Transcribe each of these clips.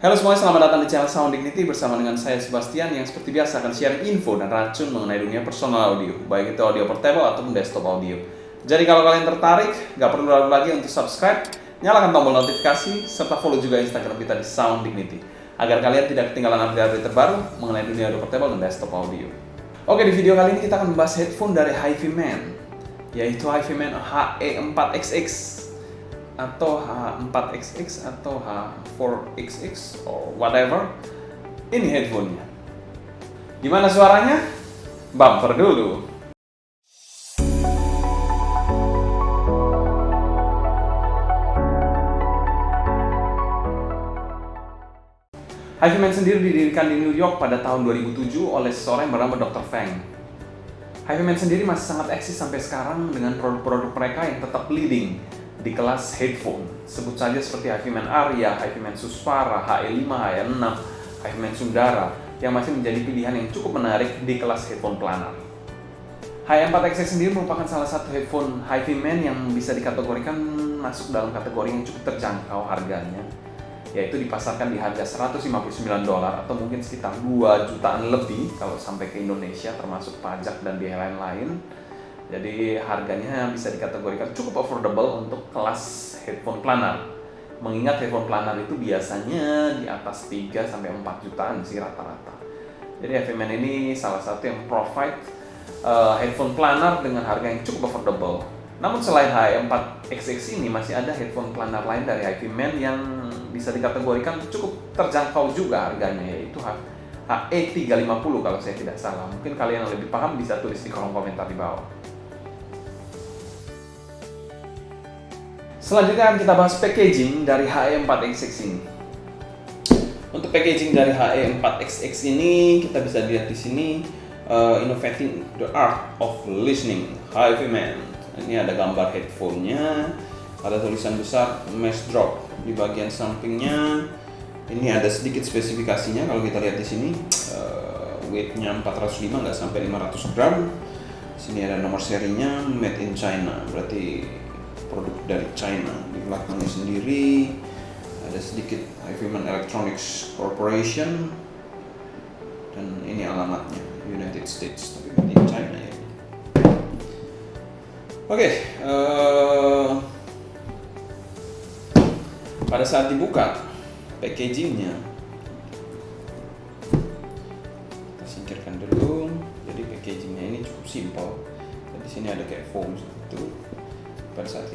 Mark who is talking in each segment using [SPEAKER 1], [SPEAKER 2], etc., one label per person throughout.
[SPEAKER 1] Halo semuanya, selamat datang di channel Sound Dignity bersama dengan saya Sebastian yang seperti biasa akan sharing info dan racun mengenai dunia personal audio, baik itu audio portable ataupun desktop audio. Jadi kalau kalian tertarik, gak perlu ragu lagi untuk subscribe, nyalakan tombol notifikasi, serta follow juga Instagram kita di Sound Dignity, agar kalian tidak ketinggalan update terbaru mengenai dunia audio portable dan desktop audio. Oke, di video kali ini kita akan membahas headphone dari HiFiMan, yaitu HiFiMan HE4XX atau H4XX atau H4XX or whatever. Ini headphone-nya. Gimana suaranya? Bumper dulu. HiFiMan sendiri didirikan di New York pada tahun 2007 oleh seseorang yang bernama Dr. Feng. HiFiMan sendiri masih sangat eksis sampai sekarang dengan produk-produk mereka yang tetap leading di kelas headphone. Sebut saja seperti HiFiMan Aria, HiFiMan Susvara, HE5, HE6, HiFiMan Sundara yang masih menjadi pilihan yang cukup menarik di kelas headphone planar. HE4XX sendiri merupakan salah satu headphone HiFiMan yang bisa dikategorikan masuk dalam kategori yang cukup terjangkau harganya, yaitu dipasarkan di harga $159 atau mungkin sekitar 2 jutaan lebih kalau sampai ke Indonesia termasuk pajak dan biaya lain-lain. Jadi harganya bisa dikategorikan cukup affordable untuk kelas headphone planar. Mengingat headphone planar itu biasanya di atas 3-4 jutaan sih rata-rata. Jadi HiFiMan ini salah satu yang provide headphone planar dengan harga yang cukup affordable. Namun selain HE4XX ini masih ada headphone planar lain dari HiFiMan yang bisa dikategorikan cukup terjangkau juga harganya, yaitu HE350 kalau saya tidak salah. Mungkin kalian yang lebih paham bisa tulis di kolom komentar di bawah. Selanjutnya akan kita bahas packaging dari HE4XX ini. Untuk packaging dari HE4XX ini kita bisa lihat di sini Innovating the Art of Listening HiFiMan. Ini ada gambar headphone-nya, ada tulisan besar mesh drop di bagian sampingnya. Ini ada sedikit spesifikasinya kalau kita lihat di sini. Weight-nya 405, nggak sampai 500 gram. Sini ada nomor serinya, made in China, berarti produk dari China. Di belakangnya sendiri ada sedikit HiFiMan Electronics Corporation dan ini alamatnya United States, tapi made in China ya. Oke, pada saat dibuka packagingnya, kita singkirkan dulu. Jadi packagingnya ini cukup simple. Di sini ada kayak foam gitu. Pada saat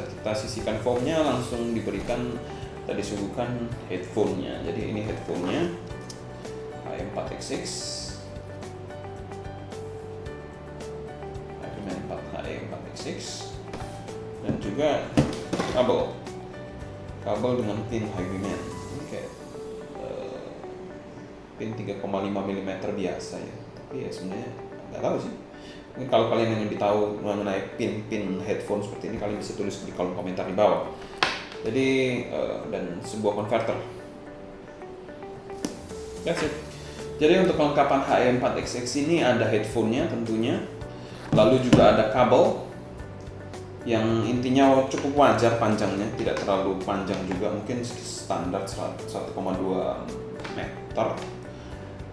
[SPEAKER 1] kita sisihkan foamnya, langsung diberikan, kita disuguhkan headphone-nya. Jadi ini headphone-nya HE4XX, HE4XX, dan juga kabel dengan pin HiFiMan. Ini kayak pin 3,5 mm biasa ya, tapi ya sebenarnya nggak tahu sih. Mungkin kalau kalian yang lebih tahu mengenai pin headphone seperti ini, kalian bisa tulis di kolom komentar di bawah. Jadi dan sebuah converter. That's it. Jadi untuk kelengkapan HE4XX ini ada headphone-nya tentunya, lalu juga ada kabel yang intinya cukup wajar panjangnya, tidak terlalu panjang juga, mungkin standar 1,2 meter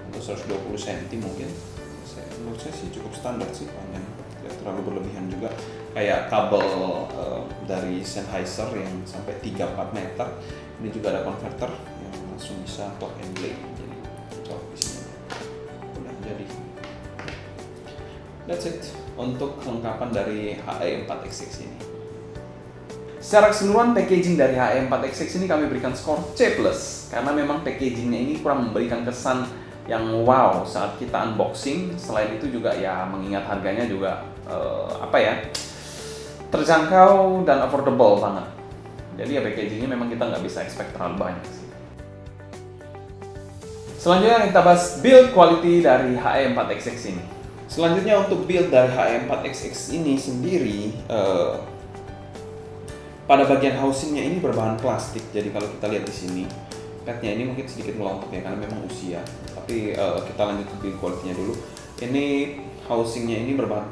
[SPEAKER 1] atau 120 cm mungkin. Menurut saya sih cukup standar sih panjang, tidak terlalu berlebihan juga. Kayak kabel dari Sennheiser yang sampai 3-4 meter. Ini juga ada converter yang langsung bisa plug and play. Jadi plug di sini. Udah jadi. That's it untuk kelengkapan dari HE4XX ini. Secara keseluruhan packaging dari HE4XX ini kami berikan skor C+, karena memang packagingnya ini kurang memberikan kesan yang wow saat kita unboxing. Selain itu juga ya mengingat harganya juga terjangkau dan affordable banget. Jadi ya packagingnya memang kita nggak bisa expect terlalu banyak sih. Selanjutnya kita bahas build quality dari HE4XX ini. Selanjutnya untuk build dari HE4XX ini sendiri, pada bagian housingnya ini berbahan plastik. Jadi kalau kita lihat di sini, padnya ini mungkin sedikit melontok ya karena memang usia. Tapi kita lanjut ke build quality-nya dulu. Ini housingnya ini berbahan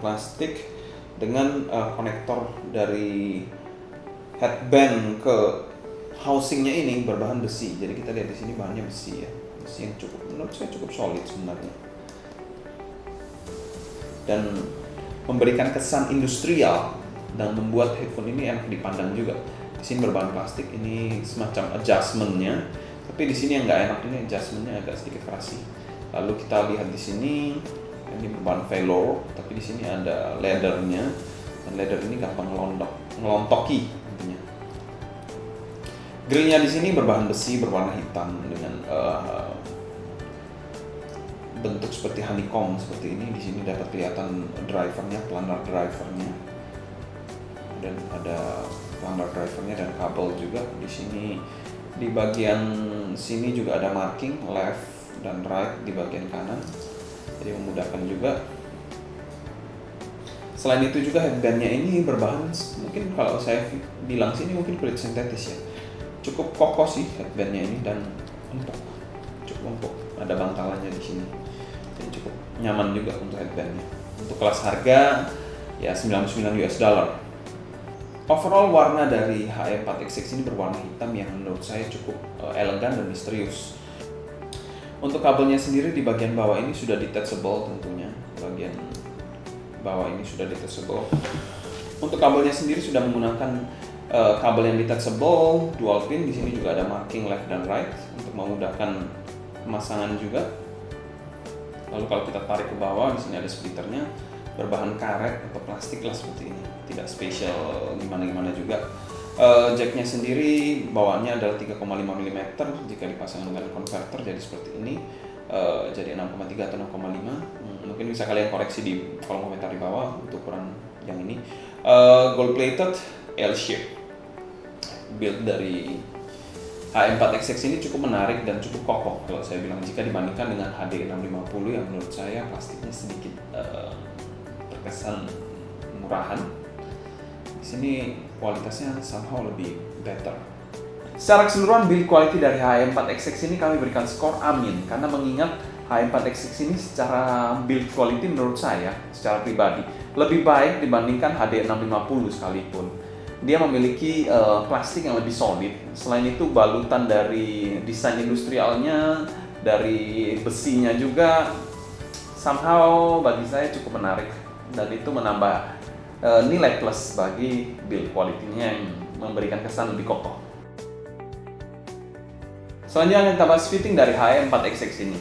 [SPEAKER 1] plastik dengan konektor dari
[SPEAKER 2] headband ke housingnya ini berbahan besi. Jadi kita lihat di sini bahannya besi ya, besi yang cukup, menurut saya cukup solid sebenarnya, dan memberikan kesan industrial dan membuat headphone ini enak dipandang juga. Di sini berbahan plastik, ini semacam adjustmentnya, tapi di sini yang nggak enak ini adjustmentnya agak sedikit keras sih. Lalu kita lihat di sini ini berbahan velour, tapi di sini ada leathernya, dan leather ini gampang ngelontoki intinya. Grillnya di sini berbahan besi berwarna hitam dengan bentuk seperti honeycomb seperti ini. Di sini dapat kelihatan drivernya, planar drivernya, dan ada planar drivernya dan kabel juga. Di sini di bagian sini juga ada marking left dan right di bagian kanan, jadi memudahkan juga. Selain itu juga headbandnya ini berbahan, mungkin kalau saya bilang sini mungkin kulit sintetis ya. Cukup kokoh sih headbandnya ini dan empuk, cukup empuk. Ada bantalannya di sini, jadi cukup nyaman juga untuk headbandnya. Untuk kelas harga ya $99. Overall warna dari HM4XX ini berwarna hitam yang menurut saya cukup elegan dan misterius. Untuk kabelnya sendiri di bagian bawah ini sudah detachable tentunya, bagian bawah ini sudah detachable. Untuk kabelnya sendiri sudah menggunakan kabel yang detachable dual pin. Di sini juga ada marking left dan right untuk memudahkan pemasangan juga. Lalu kalau kita tarik ke bawah, di sini ada splitternya berbahan karet atau plastik lah seperti ini, tidak spesial gimana-gimana juga. Jacknya sendiri bawaannya adalah 3,5 mm jika dipasang dengan converter, jadi seperti ini. Jadi 6,3 atau 6,5. Mungkin bisa kalian koreksi di kolom komentar di bawah untuk ukuran yang ini. Gold plated L shape. Build dari HM4XX ini cukup menarik dan cukup kokoh kalau saya bilang, jika dibandingkan dengan HD650 yang menurut saya plastiknya sedikit terkesan murahan. Di sini kualitasnya somehow lebih better. Secara keseluruhan build quality dari HM4XX ini kami berikan skor amin, karena mengingat HM4XX ini secara build quality menurut saya secara pribadi lebih baik dibandingkan HD650 sekalipun. Dia memiliki plastik yang lebih solid. Selain itu balutan dari desain industrialnya, dari besinya juga somehow bagi saya cukup menarik, dan itu menambah nilai plus bagi build quality-nya yang memberikan kesan lebih kokoh. Selanjutnya kita bahas fitting dari HM4XX ini.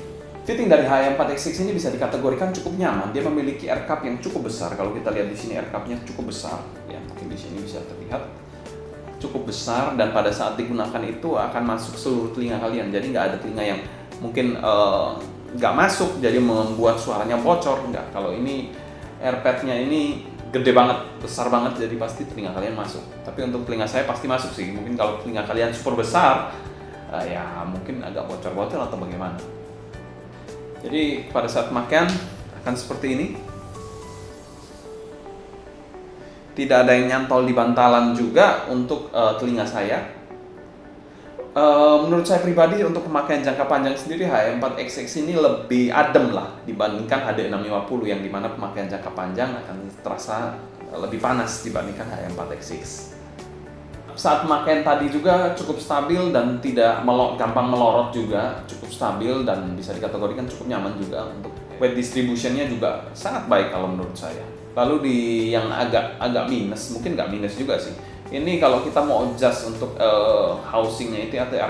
[SPEAKER 2] Fitting dari HM4XX ini bisa dikategorikan cukup nyaman. Dia memiliki air cup yang cukup besar. Kalau kita lihat di sini air cup-nya cukup besar, ya mungkin di sini bisa terlihat cukup besar, dan pada saat digunakan itu akan masuk seluruh telinga kalian. Jadi nggak ada telinga yang mungkin nggak masuk, jadi membuat suaranya bocor. Nggak. Kalau ini airpad-nya ini gede banget, besar banget, jadi pasti telinga kalian masuk. Tapi untuk telinga saya pasti masuk sih. Mungkin kalau telinga kalian super besar, ya mungkin agak bocor-bocor atau bagaimana. Jadi pada saat pemakaian akan seperti ini. Tidak ada yang nyantol di bantalan juga untuk telinga saya. Menurut saya pribadi untuk pemakaian jangka panjang sendiri HM4XX ini lebih adem lah dibandingkan HD650, yang dimana pemakaian jangka panjang akan terasa lebih panas dibandingkan HM4XX. Saat pemakaian tadi juga cukup stabil dan tidak gampang melorot juga, cukup stabil dan bisa dikategorikan cukup nyaman juga. Untuk weight distribution-nya juga sangat baik kalau menurut saya. Lalu di yang agak minus, mungkin nggak minus juga sih. Ini kalau kita mau adjust untuk housing-nya itu atau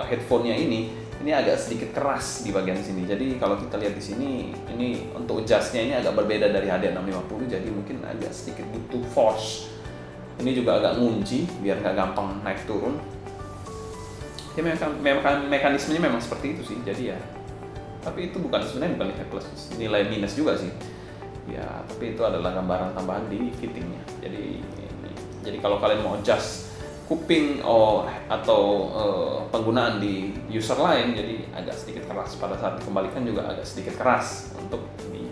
[SPEAKER 2] headphone-nya ini agak sedikit keras di bagian sini. Jadi kalau kita lihat di sini, ini untuk adjust-nya ini agak berbeda dari HD650, jadi mungkin agak sedikit butuh force. Ini juga agak ngunci biar nggak gampang naik turun. Ya mekanismenya memang seperti itu sih. Jadi ya, tapi itu sebenarnya bukan nilai plus, nilai minus juga sih. Ya, tapi itu adalah gambaran tambahan di fittingnya. Jadi kalau kalian mau adjust kuping atau penggunaan di user lain, jadi agak sedikit keras. Pada saat dikembalikan juga agak sedikit keras untuk ini.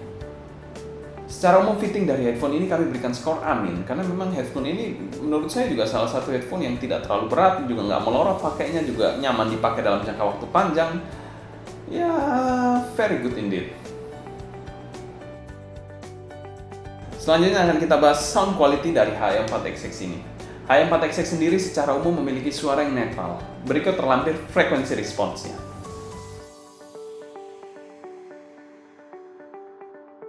[SPEAKER 2] Secara umum fitting dari headphone ini kami berikan skor amin, karena memang headphone ini menurut saya juga salah satu headphone yang tidak terlalu berat, juga nggak melorot pakainya, juga nyaman dipakai dalam jangka waktu panjang. Ya, very good indeed. Selanjutnya akan kita bahas sound quality dari HM4XX ini.
[SPEAKER 1] HM4XX sendiri secara umum memiliki suara yang netral. Berikut terlampir frekuensi responsnya.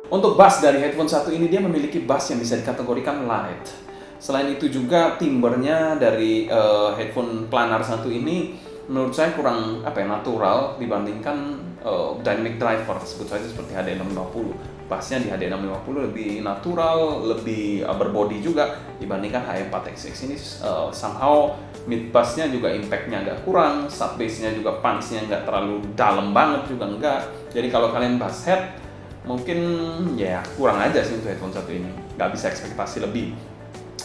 [SPEAKER 1] Untuk bass dari headphone satu ini, dia memiliki bass yang bisa dikategorikan light. Selain itu juga timbernya dari headphone planar satu ini menurut saya kurang natural dibandingkan dynamic driver, sebut saja seperti HD650. Bassnya di HD650 lebih natural, lebih berbody juga dibandingkan HM4XX ini. Somehow mid bassnya juga impactnya agak kurang, sub bassnya juga punchnya nggak terlalu dalam banget juga enggak. Jadi kalau kalian bass head mungkin ya kurang aja sih untuk headphone satu ini, nggak bisa ekspektasi lebih.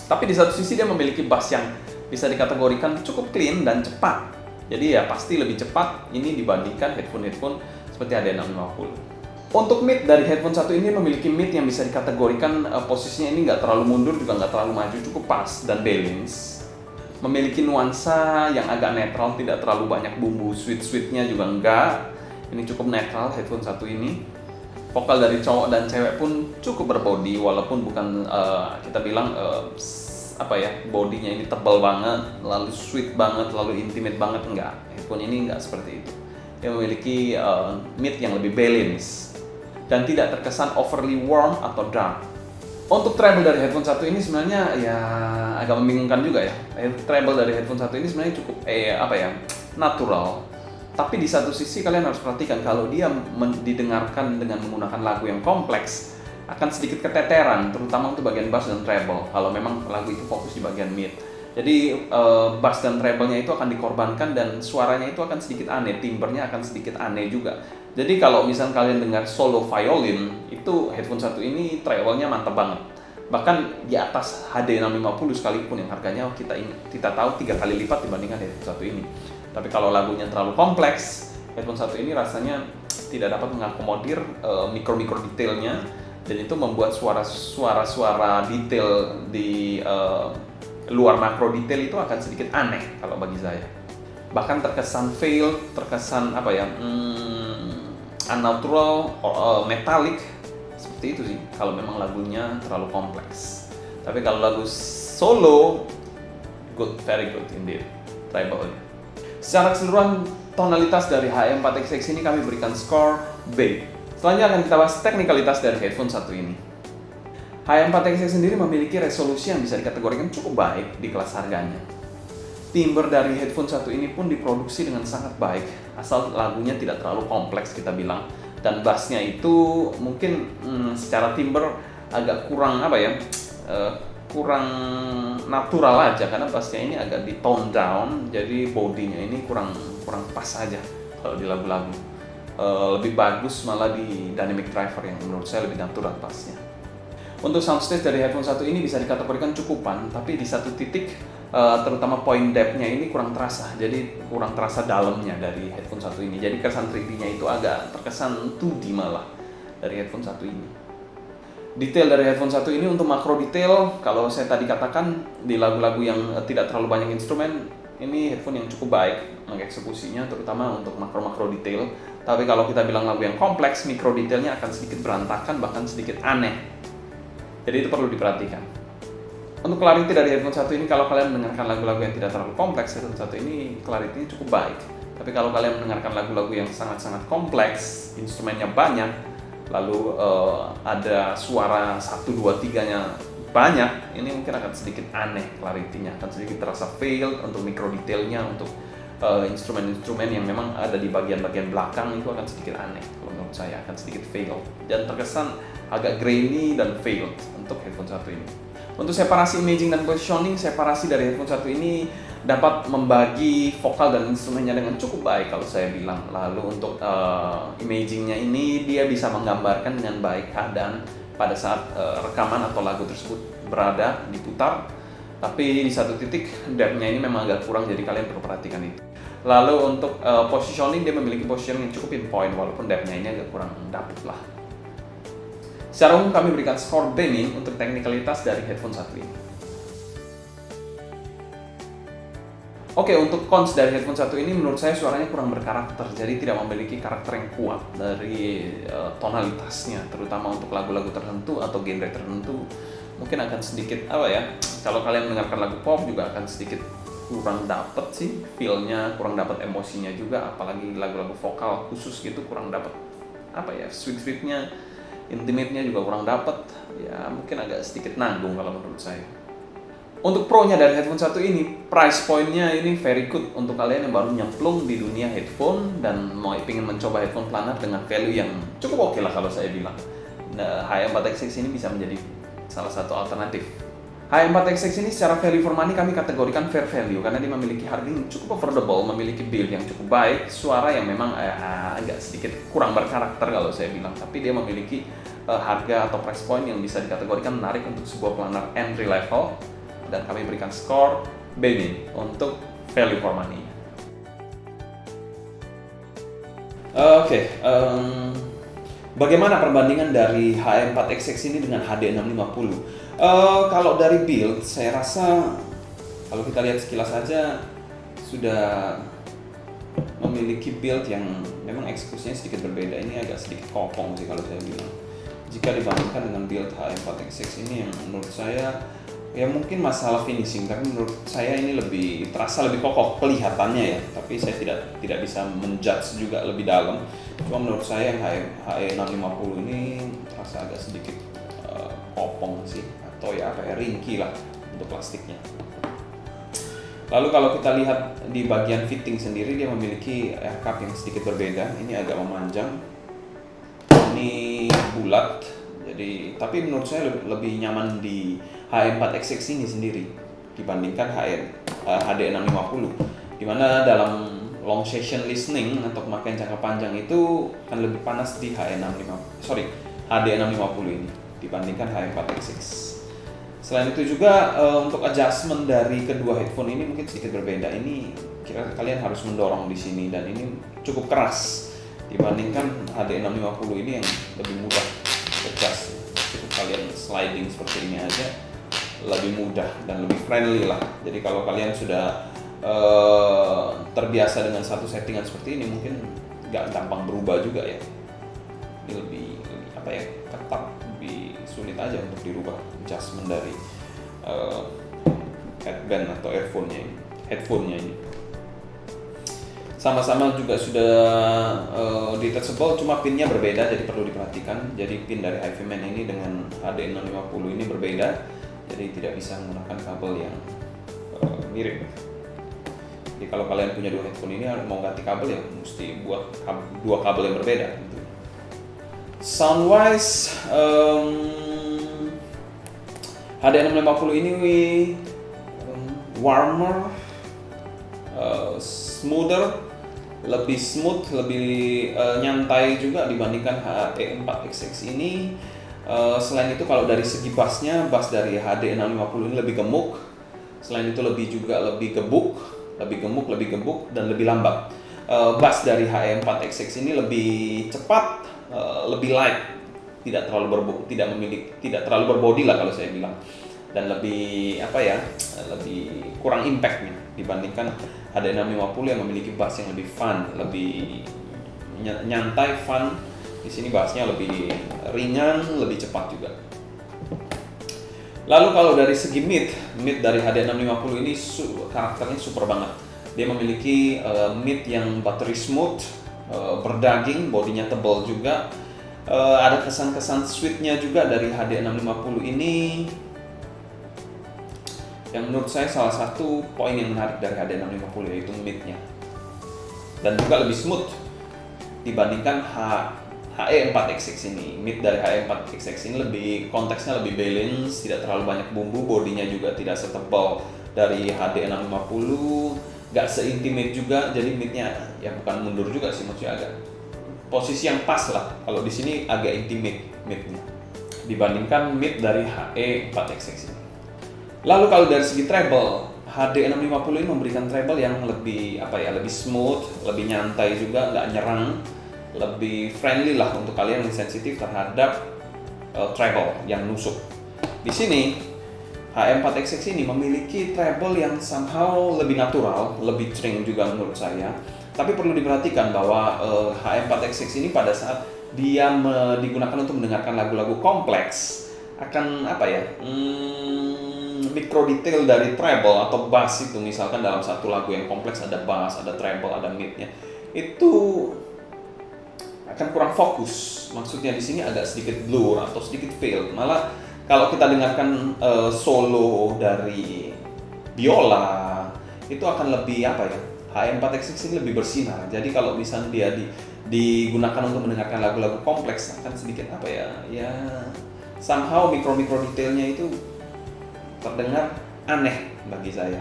[SPEAKER 1] Tapi di satu sisi dia memiliki bass yang bisa dikategorikan cukup clean dan cepat. Jadi ya pasti lebih cepat ini dibandingkan headphone seperti HD650. Untuk mid dari headphone satu ini memiliki mid yang bisa dikategorikan posisinya ini nggak terlalu mundur juga nggak terlalu maju, cukup pas dan balance. Memiliki nuansa yang agak netral, tidak terlalu banyak bumbu sweet-sweetnya juga enggak. Ini cukup netral headphone satu ini. Vokal dari cowok dan cewek pun cukup berbody, walaupun bukan kita bilang bodinya ini tebal banget, lalu sweet banget, lalu intimate banget, enggak. Headphone ini enggak seperti itu. Dia memiliki mid yang lebih balance dan tidak terkesan overly warm atau dark. Untuk treble dari headphone satu ini sebenarnya ya agak membingungkan juga ya. Treble dari headphone satu ini sebenarnya cukup natural. Tapi di satu sisi kalian harus perhatikan kalau dia didengarkan dengan menggunakan lagu yang kompleks akan sedikit keteteran, terutama untuk bagian bass dan treble. Kalau memang lagu itu fokus di bagian mid. Jadi bass dan treble-nya itu akan dikorbankan dan suaranya itu akan sedikit aneh, timbernya akan sedikit aneh juga. Jadi kalau misalnya kalian dengar solo violin, itu headphone satu ini treble-nya mantap banget. Bahkan di atas HD650 sekalipun yang harganya kita tahu 3 kali lipat dibandingkan headphone satu ini. Tapi kalau lagunya terlalu kompleks, headphone satu ini rasanya tidak dapat mengakomodir mikro-mikro detailnya, dan itu membuat suara-suara detail di luar makro detail itu akan sedikit aneh kalau bagi saya. Bahkan terkesan fail, terkesan unnatural, metallic, seperti itu sih kalau memang lagunya terlalu kompleks. Tapi kalau lagu solo, good, very good indeed, treble. Secara keseluruhan tonalitas dari HM4XX ini kami berikan skor B. Selanjutnya akan kita bahas teknikalitas dari headphone satu ini. HM4XX sendiri memiliki resolusi yang bisa dikategorikan cukup baik di kelas harganya. Timbre dari headphone satu ini pun diproduksi dengan sangat baik, asal lagunya tidak terlalu kompleks kita bilang. Dan bassnya itu mungkin secara timbre agak kurang kurang natural aja, karena bassnya ini agak di tone down, jadi bodinya ini kurang pas aja kalau di lagu-lagu. Lebih bagus malah di dynamic driver yang menurut saya lebih natural bassnya. Untuk soundstage dari headphone satu ini bisa dikategorikan cukupan, tapi di satu titik terutama point depth-nya ini kurang terasa, jadi kurang terasa dalamnya dari headphone satu ini. Jadi kesan 3D-nya itu agak terkesan 2D malah dari headphone satu ini. Detail dari headphone satu ini untuk makro detail, kalau saya tadi katakan di lagu-lagu yang tidak terlalu banyak instrumen, ini headphone yang cukup baik mengeksekusinya, terutama untuk makro-makro detail. Tapi kalau kita bilang lagu yang kompleks, mikro detailnya akan sedikit berantakan, bahkan sedikit aneh. Jadi itu perlu diperhatikan. Untuk clarity dari headphone satu ini, kalau kalian mendengarkan lagu-lagu yang tidak terlalu kompleks, headphone satu ini clarity-nya cukup baik. Tapi kalau kalian mendengarkan lagu-lagu yang sangat-sangat kompleks, instrumennya banyak, lalu ada suara 1, 2, 3-nya banyak, ini mungkin akan sedikit aneh clarity-nya, akan sedikit terasa fail untuk mikro detailnya, untuk instrumen-instrumen yang memang ada di bagian-bagian belakang itu akan sedikit aneh. Kalau menurut saya akan sedikit fail dan terkesan agak grainy dan failed untuk headphone satu ini. Untuk separasi imaging dan positioning, separasi dari headphone satu ini dapat membagi vokal dan instrumennya dengan cukup baik kalau saya bilang. Lalu untuk imagingnya ini dia bisa menggambarkan dengan baik keadaan pada saat rekaman atau lagu tersebut berada diputar. Tapi di satu titik depth-nya ini memang agak kurang, jadi kalian perlu perhatikan itu. Lalu untuk positioning, dia memiliki positioning yang cukup pinpoint walaupun depth-nya ini agak kurang dapet lah. Secara umum kami berikan skor B- untuk teknikalitas dari headphone satu ini. Oke, untuk cons dari headphone satu ini menurut saya suaranya kurang berkarakter, jadi tidak memiliki karakter yang kuat dari tonalitasnya, terutama untuk lagu-lagu tertentu atau genre tertentu. mungkin akan sedikit apa ya, kalau kalian mendengarkan lagu pop juga akan sedikit kurang dapet sih feel-nya, kurang dapet emosinya juga, apalagi lagu-lagu vokal khusus gitu kurang dapet apa ya, sweet-sweetnya, intimate-nya juga kurang dapet ya, mungkin agak sedikit nanggung kalau menurut saya. Untuk pro-nya dari headphone satu ini, price point-nya ini very good untuk kalian yang baru nyemplung di dunia headphone dan mau ingin mencoba headphone planar dengan value yang cukup oke lah kalau saya bilang. Nah, HM4XX ini bisa menjadi salah satu alternatif. HM4XX ini secara value for money kami kategorikan fair value karena dia memiliki harga yang cukup affordable, memiliki build yang cukup baik, suara yang memang agak sedikit kurang berkarakter kalau saya bilang, tapi dia memiliki harga atau price point yang bisa dikategorikan menarik untuk sebuah planar entry level, dan kami berikan skor B- untuk value for money. Bagaimana perbandingan dari HM4XX ini dengan HD650? Kalau dari build, saya rasa kalau kita lihat sekilas saja sudah memiliki build yang memang eksekusinya sedikit berbeda. Ini agak sedikit kopong sih kalau saya bilang. Jika dibandingkan dengan build HM4XX ini yang menurut saya ya mungkin masalah finishing, tapi menurut saya ini terasa lebih kokoh kelihatannya ya. Tapi saya tidak bisa menjudge juga lebih dalam. Cuma menurut saya yang HE650 ini terasa agak sedikit kopong sih, atau ya ringkih lah untuk plastiknya. Lalu kalau kita lihat di bagian fitting sendiri, dia memiliki air cup yang sedikit berbeda. Ini agak memanjang, ini bulat. Jadi, tapi menurut saya lebih nyaman di HM4XX ini sendiri dibandingkan HD650, dimana dalam long session listening atau pemakaian jangka panjang itu akan lebih panas di HD650 ini dibandingkan HM4XX. Selain itu juga untuk adjustment dari kedua headphone ini mungkin sedikit berbeda. Ini kalian harus mendorong di sini, dan ini cukup keras dibandingkan HD650 ini yang lebih mudah adjust. Cukup kalian sliding seperti ini aja lebih mudah dan lebih friendly lah. Jadi kalau kalian sudah terbiasa dengan satu settingan seperti ini, mungkin nggak gampang berubah juga ya. Ini lebih ketat, lebih sulit aja untuk dirubah adjustment dari headband atau headphone-nya ini. Sama-sama juga sudah detachable, cuma pinnya berbeda, jadi perlu diperhatikan. Jadi pin dari HiFiMan ini dengan HD650 ini berbeda, jadi tidak bisa menggunakan kabel yang mirip. Jadi kalau kalian punya dua headphone ini mau ganti kabel ya mesti buat dua kabel yang berbeda gitu. Sound wise, HD650 ini warmer, smoother, lebih smooth, lebih nyantai juga dibandingkan HE4XX ini. Selain itu kalau dari segi bassnya, bass dari HD650 ini lebih gemuk. Selain itu lebih gemuk dan lebih lambat. Bass dari HE4XX ini lebih cepat, lebih light, tidak terlalu berbody lah kalau saya bilang, dan lebih lebih kurang impactnya dibandingkan HD650 yang memiliki bass yang lebih fun, lebih nyantai, fun. Di sini bassnya lebih ringan, lebih cepat juga. Lalu kalau dari segi mid dari HD650 ini karakternya super banget. Dia memiliki mid yang buttery smooth, berdaging, bodinya tebal juga. Ada kesan-kesan sweetnya juga dari HD650 ini, yang menurut saya salah satu poin yang menarik dari HD650 yaitu midnya, dan juga lebih smooth dibandingkan HE4XX ini. Mid dari HE4XX ini konteksnya lebih balance, tidak terlalu banyak bumbu, bodinya juga tidak setebal dari HD650, gak se-intimate juga, jadi midnya ya bukan mundur juga sih, maksudnya agak posisi yang pas lah. Kalau di sini agak intimate midnya dibandingkan mid dari HE4XX ini. Lalu kalau dari segi treble, HD650 ini memberikan treble yang lebih lebih smooth, lebih nyantai juga, nggak nyerang, lebih friendly lah untuk kalian yang sensitif terhadap treble yang nusuk. Di sini HM4XX ini memiliki treble yang somehow lebih natural, lebih cering juga menurut saya. Tapi perlu diperhatikan bahwa HM4XX ini pada saat dia digunakan untuk mendengarkan lagu-lagu kompleks,
[SPEAKER 2] akan apa ya, mikro detail dari treble atau bass itu, misalkan dalam satu lagu yang kompleks ada bass, ada treble, ada midnya, itu akan kurang fokus. Maksudnya di sini agak sedikit blur atau sedikit fail. Malah kalau kita dengarkan solo dari biola itu akan lebih apa ya, HM4X6 ini lebih bersinar. Jadi kalau misalnya dia digunakan untuk mendengarkan lagu-lagu kompleks akan sedikit apa ya, ya somehow mikro detailnya itu terdengar aneh bagi saya.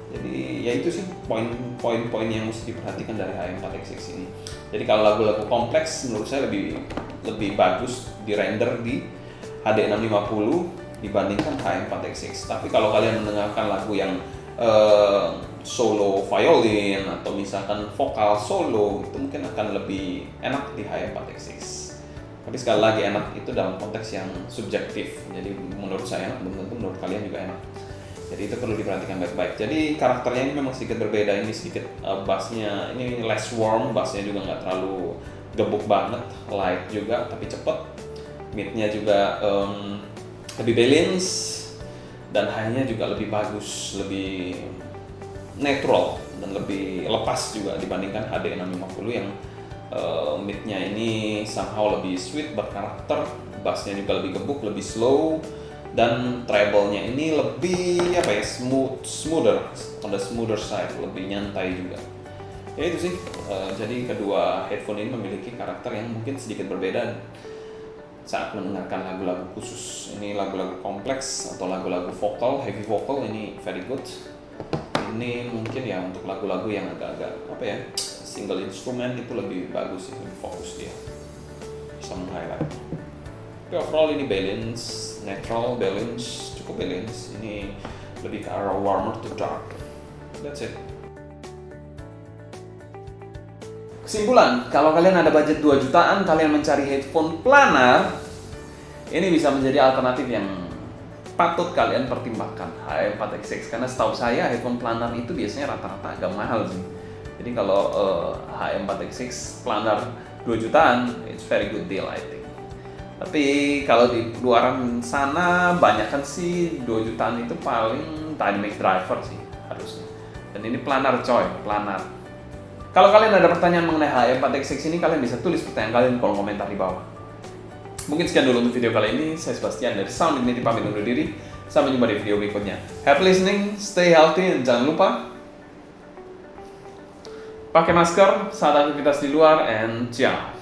[SPEAKER 2] Jadi ya itu sih poin-poin yang mesti diperhatikan dari HM4X6 ini. Jadi kalau lagu-lagu kompleks menurut saya lebih bagus di render di HD650 dibandingkan HM4X6. Tapi kalau kalian mendengarkan lagu yang solo violin atau misalkan vokal solo, itu mungkin akan lebih enak di HM4X6. Tapi sekali lagi enak itu dalam konteks yang subjektif. Jadi menurut saya enak, belum tentu menurut kalian juga enak. Jadi itu perlu diperhatikan baik-baik. Jadi karakternya ini memang sedikit berbeda. Ini sedikit bassnya ini less warm, bassnya juga nggak terlalu gebuk banget, light juga tapi cepet. Midnya juga lebih balance dan high-nya juga lebih bagus, lebih natural dan lebih lepas juga dibandingkan HD650 yang midnya ini somehow lebih sweet berkarakter, bassnya juga lebih gebuk, lebih slow, dan treble-nya ini lebih apa ya, smoother, on the smoother side, lebih nyantai juga. Ya itu sih. Jadi kedua headphone ini memiliki karakter yang mungkin sedikit berbeda saat mendengarkan lagu-lagu khusus. Ini lagu-lagu kompleks atau lagu-lagu vokal, heavy vocal ini very good. Ini mungkin ya untuk lagu-lagu yang agak-agak apa ya, single instrument itu lebih bagus sih, lebih fokus dia, bisa meng-highlight. Tapi overall ini balance, natural balance, cukup balance. Ini lebih ke arah warmer to dark. That's it.
[SPEAKER 1] Kesimpulan, kalau kalian ada budget 2 jutaan, kalian mencari headphone planar, ini bisa menjadi alternatif yang patut kalian pertimbangkan, HM4X6. Karena setahu saya headphone planar itu biasanya rata-rata agak mahal sih. Jadi kalau HM4X6 planar 2 jutaan, it's very good deal I think. Tapi kalau di luaran sana banyak kan sih 2 jutaan itu paling dynamic driver sih harusnya. Dan ini planar coy, planar. Kalau kalian ada pertanyaan mengenai HM4X6 ini, kalian bisa tulis pertanyaan kalian di kolom komentar di bawah. Mungkin sekian dulu untuk video kali ini. Saya Sebastian dari Sound Dignity pamit undur diri. Sampai jumpa di video berikutnya. Happy listening, stay healthy, dan jangan lupa pakai masker saat aktivitas di luar, and ciao.